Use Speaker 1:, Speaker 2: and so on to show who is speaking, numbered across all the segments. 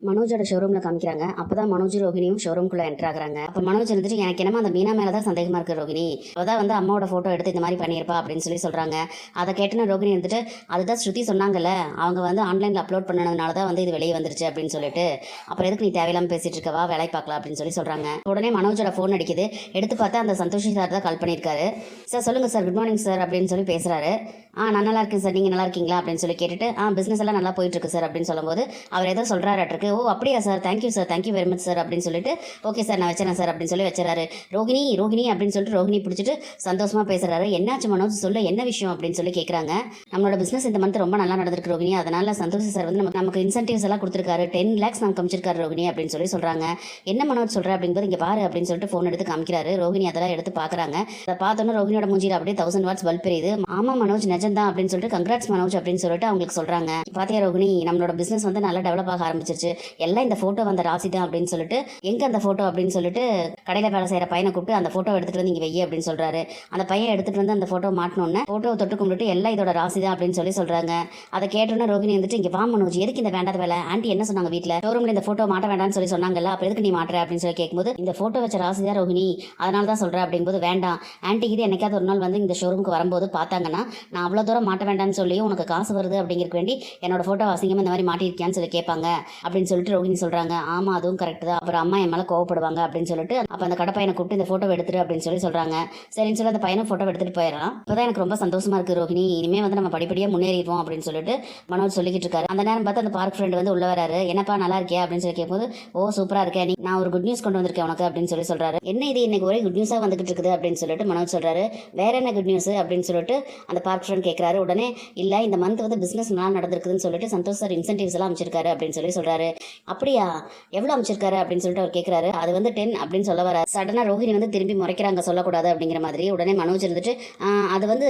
Speaker 1: மனோஜோட ஷோரூம்ல காமிக்கிறாங்க. அப்பதான் மனோஜ் ரோஹினியும் ஷோரூம்குள்ள என்டர் ஆகுறாங்க. அப்ப மனோஜ் இருந்துட்டு எனக்கு என்னமா அந்த மீனா மேலதான் சந்தேகமா இருக்கு ரோஹினி, அவதான் வந்து அம்மாவோட போட்டோ எடுத்து இந்த மாதிரி பண்ணியிருப்பா அப்படின்னு சொல்றாங்க. அதை கேட்டுன்னு ரோஹினி இருந்துட்டு அதுதான் ஸ்ருதி சொன்னாங்கல்ல, அவங்க வந்து ஆன்லைன்ல அப்லோட் பண்ணதுனால தான் வந்து இது வெளியே வந்துருச்சு அப்படின்னு சொல்லிட்டு, அப்புறம் எதுக்கு நீ தேவையில்லாம பேசிட்டு இருக்கவா, வேலை பார்க்கலாம் அப்படின்னு சொல்றாங்க. உடனே மனோஜோட போன் அடிக்குது. எடுத்து பார்த்தா அந்த சந்தோஷி சார் தான் கால் பண்ணியிருக்காரு. சார் சொல்லுங்க சார், குட் மார்னிங் சார் அப்படின்னு சொல்லி பேசுறாரு. நான் நல்லா இருக்கேன் சார், நீங்க நல்லா இருக்கீங்களா அப்படின்னு சொல்லி கேட்டுட்டு பிசினஸ் எல்லாம் நல்லா போயிட்டு இருக்கு சார் அப்படின்னு சொல்லும்போது அவர் ஏதோ சொல்றாரு. ஓ அப்படியா sir, thank you sir, thank you very much sir அப்படின்னு சொல்லிட்டு ஓகே சார் நான் வச்சுறேன் சார் அப்படின்னு சொல்லி வச்சுறாரு. ரோஹினி ரோஹினி அப்படின்னு சொல்லிட்டு ரோஹினி பிடிச்சிட்டு சந்தோஷமா பேசுறாரு. என்னாச்சு மனோஜ், சொல்ல என்ன விஷயம் அப்படின்னு சொல்லி கேட்குறாங்க. நம்மளோட பிசினஸ் இந்த மந்த் ரொம்ப நல்லா நடந்திருக்கு ரோஹினி, அதனால சந்தோஷ் சார் வந்து நமக்கு இன்சென்டிவ்ஸ் எல்லாம் கொடுத்துருக்காரு, 10 lakhs நமக்கு காமிச்சிருக்காரு ரோஹினி அப்படின்னு சொல்றாங்க. என்ன மனோஜ் சொல்ற அப்படிங்கும்போது இங்க பாரு அப்படின்னு சொல்லிட்டு போன் எடுத்து காமிக்கிறாரு. ரோஹினி அதெல்லாம் எடுத்து பாக்குறாங்க. அதை பார்த்தோன்னு ரோஹினியோட மூஞ்சில அப்படியே 1000 watts பல்ப் எரியுது. ஆமா மனோஜ் நிஜம்தான் அப்படின்னு சொல்லிட்டு கங்க்ராட்ஸ் மனோஜ் அப்படின்னு சொல்லிட்டு அவங்களுக்கு சொல்றாங்க. பாத்தியா ரோஹினி, நம்மளோட பிசினஸ் வந்து நல்லா டெவலப் ஆக ஆரம்பிச்சிருச்சு, எல்லாம் இந்த போட்டோ வந்த ராசி தான் அப்படின்னு சொல்லிட்டு, எங்க அந்த போட்டோ அப்படின்னு சொல்லிட்டு கடையில வேலை செய்யற பையனை கூப்பிட்டு அந்த போட்டோ எடுத்துட்டு வந்து இங்க வெய்ய அப்படின்னு சொல்றாரு. அந்த பையன் எடுத்துட்டு வந்து அந்த போட்டோ மாட்டணும்னு போட்டோ தொட்டு கும்பிட்டு எல்லாம் இதோட ராசி தான் அப்படின்னு சொல்றாங்க. அதை கேட்டோன்னு ரோஹினி வந்துட்டு இங்க வா மனோஜ், எதுக்கு இந்த வேண்டாத வேலை, ஆண்டி என்ன சொன்னாங்க வீட்டுல, ஷோரூம்ல இந்த போட்டோ மாட்ட வேண்டாம்னு சொன்னாங்கல்ல, அப்ப எதுக்கு நீ மாட்டுற அப்படின்னு சொல்லி கேட்கும்போது இந்த போட்டோ வச்ச ராசி தான் ரோஹினி, அதனால தான் சொல்றேன் அப்படிங்கும்போது வேண்டாம் ஆன்டிக்கு இது என்னைக்காவது ஒரு நாள் வந்து இந்த ஷோரூமுக்கு வரும்போது பார்த்தாங்கன்னா நான் அவ்வளோ தூரம் மாட்ட வேண்டாம்னு சொல்லியும் உனக்கு காசு வருது அப்படிங்கிறக்கு வேண்டி என்னோட போட்டோ அசிங்கமா இந்த மாதிரி மாட்டிருக்கியான்னு சொல்லி கேட்பாங்க அப்படின்னு சொல்லிட்டு ரோஹினி சொல்றாங்க. ஆமா அதுவும் கரெக்ட் தான், அப்புறம் அம்மா என் மேல கோவப்படுவாங்க அப்படின்னு சொல்லிட்டு அப்ப அந்த கடை பையனை கூப்பிட்டு இந்த போட்டோ எடுத்துரு அப்படின்னு சொல்றாங்க. சரின்னு சொல்லி அந்த பையனை போட்டோ எடுத்துட்டு போயிடலாம். இப்பதான் எனக்கு ரொம்ப சந்தோஷமா இருக்கு ரோஹினி, இனிமே வந்து நம்ம படிப்படியா முன்னேறிடுவோம் அப்படின்னு சொல்லிட்டு மனோஜ் சொல்லிக்கிட்டு இருக்காரு. அந்த நேரம் பார்த்து அந்த பார்க் ஃப்ரெண்ட் வந்து உள்ள வராரு. என்னப்பா நல்லா இருக்கியா அப்படின்னு சொல்லி கேட்கும்போது ஓ சூப்பரா இருக்கேன், நான் ஒரு குட் நியூஸ் கொண்டு வந்திருக்கேன் உனக்கு அப்படின்னு சொல்றாரு. என்ன இது இன்னைக்கு ஒரே குட் நியூஸா வந்துகிட்டு இருக்குது அப்படின்னு சொல்லிட்டு மனோஜ் சொல்றாரு. வேற என்ன குட் நியூஸ் அப்படின்னு சொல்லிட்டு அந்த பார்க் ஃப்ரெண்ட் கேட்கிறாரு. உடனே இல்ல இந்த மந்த் வந்து பிசினஸ் நல்லா நடந்திருக்குதுன்னு சொல்லிட்டு சந்தோஷ் சார் இன்சென்டிவ்ஸ் எல்லாம் அமைச்சிருக்காரு அப்படின்னு சொல்றாரு. அப்படியா, எவ்வளவு அமைச்சிருக்காரு அப்படின்னு சொல்லிட்டு அவர் கேட்கிறாரு. அது வந்து 10 அப்படின்னு சொல்ல வர சடனா ரோஹினி வந்து திரும்பி முறைக்கிறாங்க, சொல்லக்கூடாது அப்படிங்கிற மாதிரி. உடனே மனோஜ் இருந்துட்டு அது வந்து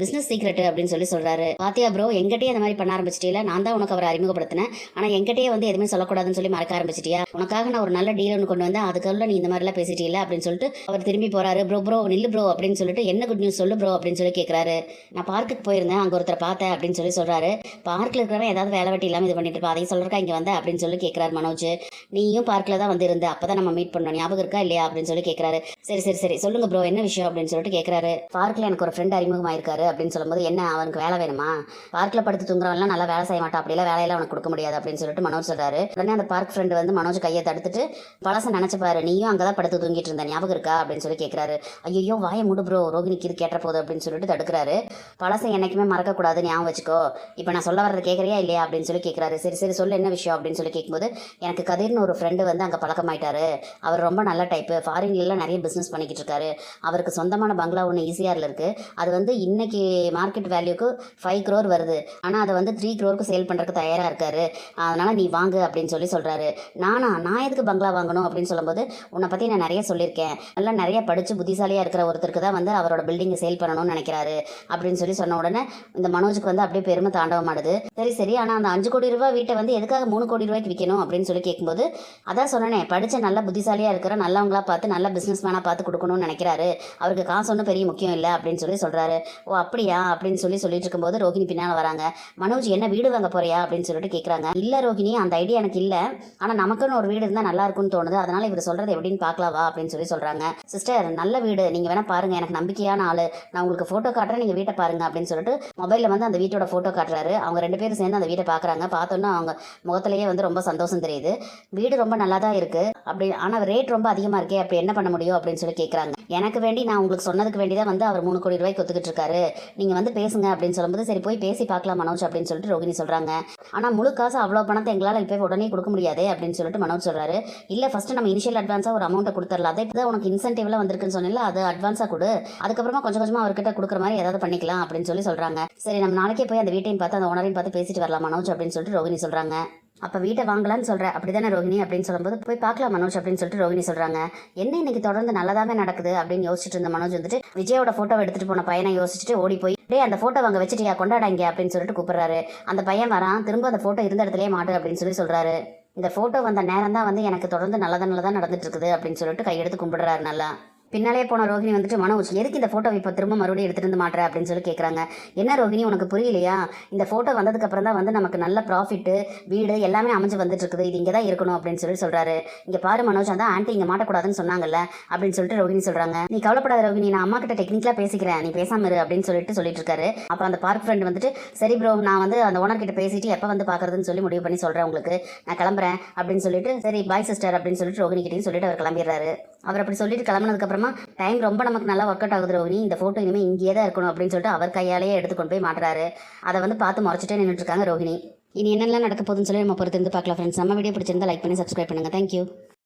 Speaker 1: பிசினஸ் சீக்ரெட் அப்படின்னு சொல்றாரு. பாத்தியா ப்ரோ, எங்கிட்டே அந்த மாதிரி பண்ண ஆரம்பிச்சிட்டீல, நான் தான் உனக்கு அவரை அறிமுகப்படுத்தினேன், ஆனா எங்கிட்டே வந்து எதுவுமே சொல்லக்கூடாதுன்னு சொல்லி மறக்க ஆரம்பிச்சிட்டியா, உனக்காக நான் ஒரு நல்ல டீல் ஒன்று கொண்டு வந்தேன், அதுக்குள்ள நீ இந்த மாதிரி எல்லாம் பேசிட்டீல அப்படின்னு சொல்லிட்டு அவர் திரும்பி போறாரு. ப்ரோ நில்லு ப்ரோ அப்படின்னு சொல்லிட்டு என்ன குட் நியூஸ் சொல்லு ப்ரோ அப்படின்னு சொல்லி கேட்கிறாரு. நான் பார்க்குக்கு போயிருந்தேன், அங்க ஒருத்தர் பார்த்தேன் அப்படின்னு சொல்றாரு. பார்க்ல இருக்கிறவன் ஏதாவது வேலை வெட்டி இல்லாம இது பண்ணிட்டு இருப்பா, அதையும் சொல்றக்கா இங்க வந்த அப்படின்னு சொல்லி கேட்கிறாரு மனோஜ். நீயும் பார்க்ல தான் வந்து இருந்த, அப்பதான் நம்ம மீட் பண்ணோம், ஞாபகம் இருக்கா இல்லையா அப்படின்னு சொல்லி கேட்கிறாரு. சரி சொல்லுங்க ப்ரோ என்ன விஷயம் அப்படின்னு சொல்லிட்டு கேட்கிறாரு. பார்க்ல எனக்கு ஒரு ஃப்ரெண்ட் அறிமுகமாயிருக்காரு அப்படின்னு சொல்லும்போது என்ன அவனுக்கு வேலை வேணுமா, பார்க்ல படுத்து தூங்குறவன்லாம் நல்லா வேலை செய்ய மாட்டா, அப்படிலாம் வேலையெல்லாம் அவனுக்கு கொடுக்க முடியாது அப்படின்னு சொல்லிட்டு மனோஜ் சொல்றாரு. உடனே அந்த பார்க் ஃப்ரெண்ட் வந்து மனோஜ் கையை தடுத்துட்டு பழச நினைச்சு பாரு, நீயும் அங்கதான் படுத்து தூங்கிட்டு இருந்த, ஞாபகம் இருக்கா அப்படின்னு சொல்லி கேட்கிறாரு. ஐயோ வாய மூடு ப்ரோ, ரோகிணிக்கு இது கேட்ட போகுது அப்படின்னு சொல்லிட்டு தடுக்கிறாரு. பழசை என்னைக்குமே மறக்க கூடாது, ஞாபகம் வச்சுக்கோ, இப்போ நான் சொல்ல வரது கேட்கறியா இல்லையா அப்படின்னு சொல்லி கேட்கிறாரு. சரி சொல்லு என்ன விஷயம் அப்படின்னு சொல்லி கேட்கும்போது எனக்கு கதிர்னு ஒரு ஃப்ரெண்டு வந்து அங்கே பழக்கமாயிட்டாரு, அவர் ரொம்ப நல்ல டைப்பு, ஃபாரின்லாம் நிறைய பிஸ்னஸ் பண்ணிக்கிட்டு இருக்காரு, அவருக்கு சொந்தமான பங்களா ஒன்று ஈசிஆரில் இருக்கு, அது வந்து இன்னைக்கு மார்க்கெட் வேல்யூக்கு 5 crore வருது, ஆனால் அதை வந்து 3 crore சேல் பண்ணுறதுக்கு தயாராக இருக்காரு, அதனால நீ வாங்கு அப்படின்னு சொல்றாரு. நான் எதுக்கு பங்களா வாங்கணும் அப்படின்னு சொல்லும்போது உன்னை பற்றி நான் நிறைய சொல்லியிருக்கேன், நல்லா நிறைய படித்து புத்திசாலியாக இருக்கிற ஒருத்தருக்கு தான் வந்து அவரோட பில்டிங்கை சேல் பண்ணணும்னு நினைக்கிறாரு அப்படின்னு சொன்ன உடனே இந்த மனோஜுக்கு வந்து அப்படியே பெருமை தாண்டவமாடுது. சரி ஆனால் அந்த 5 கோடி ரூபாய் வீட்டை வந்து எதுக்காக 3 கோடி ரூபாய்க்கு விற்கணும் அப்படின்னு சொல்லி கேட்கும்போது அதான் சொன்னேனே, படித்த நல்ல புத்திசாலியாக இருக்கிற நல்லவங்களா பார்த்து நல்ல பிஸ்னஸ் மேனாக பார்த்து கொடுக்கணும்னு நினைக்கிறாரு, அவருக்கு காசு ஒன்றும் பெரிய முக்கியம் இல்லை அப்படின்னு சொல்றாரு. ஓ அப்படியா அப்படின்னு சொல்லிட்டு இருக்கும்போது ரோஹினி பின்னால் வராங்க. மனோஜ் என்ன வீடு வாங்க போறியா அப்படின்னு சொல்லிட்டு கேட்குறாங்க. இல்லை ரோஹினி அந்த ஐடியா எனக்கு இல்லை, ஆனால் நமக்குன்னு ஒரு வீடு இருந்தால் நல்லா இருக்கும்னு தோணுது, அதனால இவர் சொல்றது எப்படின்னு பார்க்கலாவா அப்படின்னு சொல்றாங்க. சிஸ்டர் நல்ல வீடு நீங்க வேணா பாருங்க, எனக்கு நம்பிக்கையான ஆளு, நான் உங்களுக்கு போட்டோ காட்டுறேன், நீங்க வீட்டை பாருங்க அப்படின்னு சொல்லிட்டு மொபைல்ல வந்து அந்த வீட்டோட போட்டோ காட்டுறாரு. அவங்க 2 பேரும் சேர்ந்து அந்த வீட்டை பாக்குறாங்க. பார்த்தோன்னா அவங்க முகத்திலேயே வந்து ரொம்ப சந்தோஷம் தெரியுது. வீடு ரொம்ப நல்லா தான் இருக்கு அப்படி, ஆனால் ரேட் ரொம்ப அதிகமா இருக்கே, அப்படி என்ன பண்ண முடியும் அப்படின்னு சொல்லி கேட்குறாங்க. எனக்கு வேண்டி நான் உங்களுக்கு சொன்னதுக்கு வேண்டி தான் வந்து அவர் 3 கோடி ரூபாய்க்கு ஒத்துக்கிட்டு இருக்காரு, நீங்க வந்து பேசுங்க அப்படின்னு சொல்லும்போது சரி போய் பேசி பார்க்கலாம் மனோஜ் அப்படின்னு சொல்லிட்டு ரோகிணி சொல்றாங்க. ஆனா முழு காசு அவ்வளோ பணத்தை எங்களால் இப்போ உடனே கொடுக்க முடியாது அப்படின்னு சொல்லிட்டு மனோஜ் சொல்றாரு. இல்ல ஃபர்ஸ்ட் நம்ம இனிஷியல் அட்வான்ஸா ஒரு அமௌண்ட்டை கொடுத்துடலாம், அதை இப்போ உனக்கு இன்சென்டிவ்ல வந்திருக்குன்னு சொன்னல, அது அட்வான்ஸா கொடு, அதுக்கப்புறமா கொஞ்சம் கொஞ்சமா அவர்கிட்ட கொடுக்குற மாதிரி ஏதாவது பண்ணிக்கலாம் அப்படின்னு சொல்றாங்க. சரி நம்ம நாளைக்கே போய் அந்த வீட்டையும் பார்த்து அந்த ஓனரையும் பார்த்து பேசிட்டு வரலாம் மனோஜ் அப்படின்னு சொல்லிட்டு ரோகிணி சொல்றாங்க. அப்போ வீட்டை வாங்கலான்னு சொல்கிறேன் அப்படிதானே ரோஹினி அப்படின்னு சொல்லும்போது போய் பார்க்கலாம் மனோஜ் அப்படின்னு சொல்லிட்டு ரோஹினி சொல்கிறாங்க. என்ன இன்னைக்கு தொடர்ந்து நல்லதாவே நடக்குது அப்படின்னு யோசிச்சுட்டு இருந்த மனோஜ் வந்துட்டு விஜயோட ஃபோட்டோ எடுத்துகிட்டு போன பையனை யோசிச்சுட்டு ஓடி போய் டே அந்த ஃபோட்டோ வாங்க வச்சுட்டியா கொண்டாடாங்க அப்படின்னு சொல்லிட்டு கூப்பிட்றாரு. அந்த பையன் வரான், திரும்ப அந்த ஃபோட்டோ இருந்த இடத்துலயே மாட்டு அப்படின்னு சொல்கிறாரு. இந்த ஃபோட்டோ வந்த நேரம் தான் வந்து எனக்கு தொடர்ந்து நல்லதான் நடந்துட்டு இருக்குது அப்படின்னு சொல்லிட்டு கையெடுத்து கும்பிடுறாரு நல்லா. பின்னாலே போன ரோஹிணி வந்துட்டு மனோஜ் எதுக்கு இந்த ஃபோட்டோ இப்போ திரும்ப மறுபடியும் எடுத்துகிட்டு வந்து மாட்டுற அப்படின்னு சொல்லி கேட்குறாங்க. என்ன ரோஹிணி உனக்கு புரியலையா? இந்த ஃபோட்டோ வந்ததுக்கப்புறம் தான் வந்து நமக்கு நல்ல ப்ராஃபிட்டு வீடு எல்லாமே அமைஞ்சு வந்துட்டு இருக்குது. இது இங்கே தான் இருக்கணும் அப்படின்னு சொல்லி சொல்கிறாரு. இங்கே பாரு மனோஜ், அதான் ஆண்டி இங்கே மாட்டக்கூடாதுன்னு சொன்னாங்கல்ல அப்படின்னு சொல்லிட்டு ரோஹிணி சொல்கிறாங்க. நீ கவலைப்படாத ரோஹிணி, நான் அம்மா கிட்ட டெக்னிக்கலாக பேசிக்கிறேன், நீ பேசாம இரு அப்படின்னு சொல்லிட்டு இருக்காரு. அப்போ அந்த பார்க் ஃப்ரெண்ட் வந்துட்டு சரி ப்ரோ, நான் வந்து அந்த ஓனர் கிட்ட பேசிட்டு எப்போ வந்து பார்க்குறதுன்னு சொல்லி முடிவு பண்ணி சொல்கிறேன் உங்களுக்கு, நான் கிளம்புறேன் அப்படின்னு சொல்லிட்டு சரி பாய் சிஸ்டர் அப்படின்னு சொல்லிட்டு ரோஹிணி கிட்டையும் சொல்லிட்டு அவர் கிளம்பிடுறாரு. அவர் அப்படி சொல்லிட்டு கிளம்புனதுக்கப்புறமா டைம் ரொம்ப நமக்கு நல்லா ஒர்க் அவுட் ஆகுது ரோஹிணி, இந்த ஃபோட்டோ இனிமேல் இங்கேயே தான் இருக்கணும் அப்படின்னு சொல்லிட்டு அவர் கையாலேயே எடுத்து கொண்டு போய் மாட்டுறாரு. அதை வந்து பார்த்து முறைச்சிட்டே நின்றுட்டு இருக்காங்க ரோஹிணி. இனி என்னெல்லாம் நடக்க போகுதுன்னு சொல்லி நம்ம பொறுத்து இருந்து பார்க்கலாம் ஃப்ரெண்ட்ஸ். நம்ம வீடியோ பிடிச்சிருந்தா லைக் பண்ணி சப்ஸ்கிரைப் பண்ணுங்கள். தேங்க்யூ.